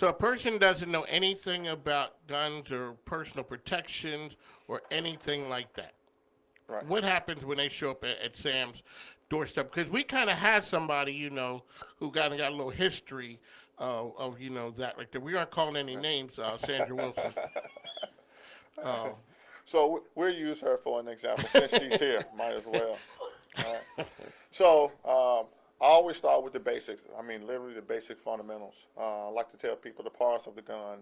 So a person doesn't know anything about guns or personal protections or anything like that. Right. What happens when they show up at Sam's doorstep? Because we kind of had somebody, who got a little history of that like that. We aren't calling any names, Sandra Wilson. Uh, So we'll use her for an example since she's here. Might as well. All right. So I always start with the basics. I mean, literally the basic fundamentals. I like to tell people the parts of the gun,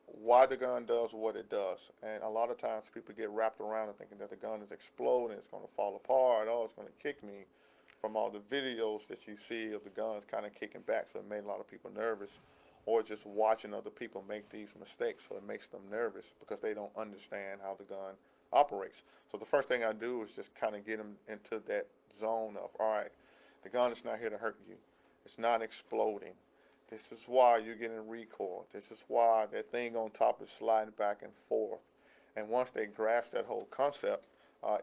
why the gun does what it does. And a lot of times people get wrapped around and thinking that the gun is exploding, it's going to fall apart, oh, it's going to kick me. From all the videos that you see of the guns kind of kicking back, so it made a lot of people nervous. Or just watching other people make these mistakes, so it makes them nervous because they don't understand how the gun operates. So the first thing I do is just kind of get them into that zone of, all right, the gun is not here to hurt you. It's not exploding. This is why you're getting recoil. This is why that thing on top is sliding back and forth. And once they grasp that whole concept,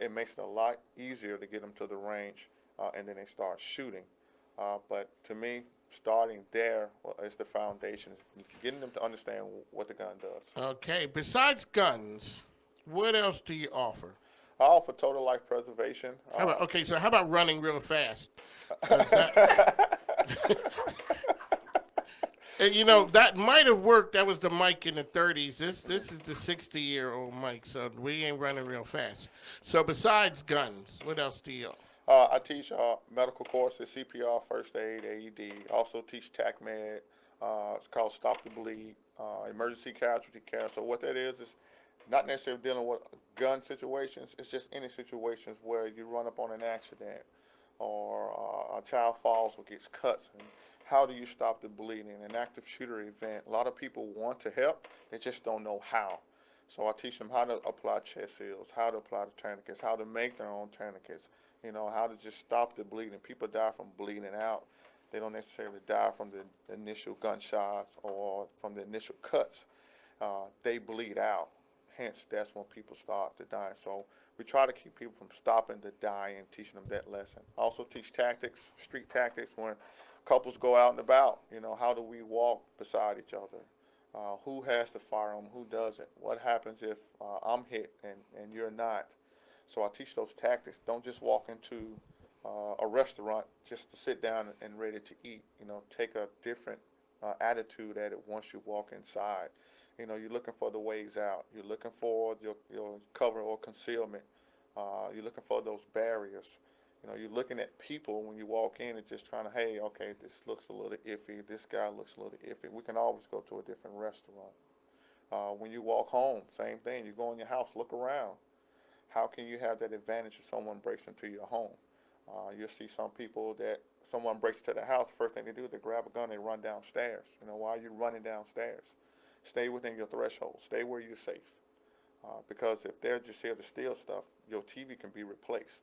it makes it a lot easier to get them to the range, and then they start shooting. But to me, starting there is the foundation, is getting them to understand what the gun does. okay. Besides guns, what else do you offer? I offer total life preservation. How about running real fast? Because that and that might have worked. That was the Mike in the 30s. This is the 60-year-old Mike, so we ain't running real fast. So besides guns, what else do you? I teach medical courses, CPR, first aid, AED. Also teach TAC-Med. It's called Stop the Bleed, emergency casualty care. So what that is not necessarily dealing with gun situations. It's just any situations where you run up on an accident or a child falls or gets cuts. And how do you stop the bleeding? An active shooter event. A lot of people want to help. They just don't know how. So I teach them how to apply chest seals, how to apply the tourniquets, how to make their own tourniquets, how to just stop the bleeding. People die from bleeding out. They don't necessarily die from the initial gunshots or from the initial cuts. They bleed out. Hence, that's when people start to die. So we try to keep people from stopping the dying, teaching them that lesson. I also teach tactics, street tactics, when couples go out and about. How do we walk beside each other? Who has the firearm? Who doesn't? What happens if I'm hit and you're not? So I teach those tactics. Don't just walk into a restaurant just to sit down and ready to eat. Take a different attitude at it once you walk inside. You're looking for the ways out. You're looking for your cover or concealment. You're looking for those barriers. You're looking at people when you walk in and just trying to, hey, okay, this looks a little iffy. This guy looks a little iffy. We can always go to a different restaurant. When you walk home, same thing. You go in your house, look around. How can you have that advantage if someone breaks into your home? You'll see some people that someone breaks into their house, the first thing they do is they grab a gun and they run downstairs. Why are you running downstairs? Stay within your threshold. Stay where you're safe. Because if they're just here to steal stuff, your TV can be replaced.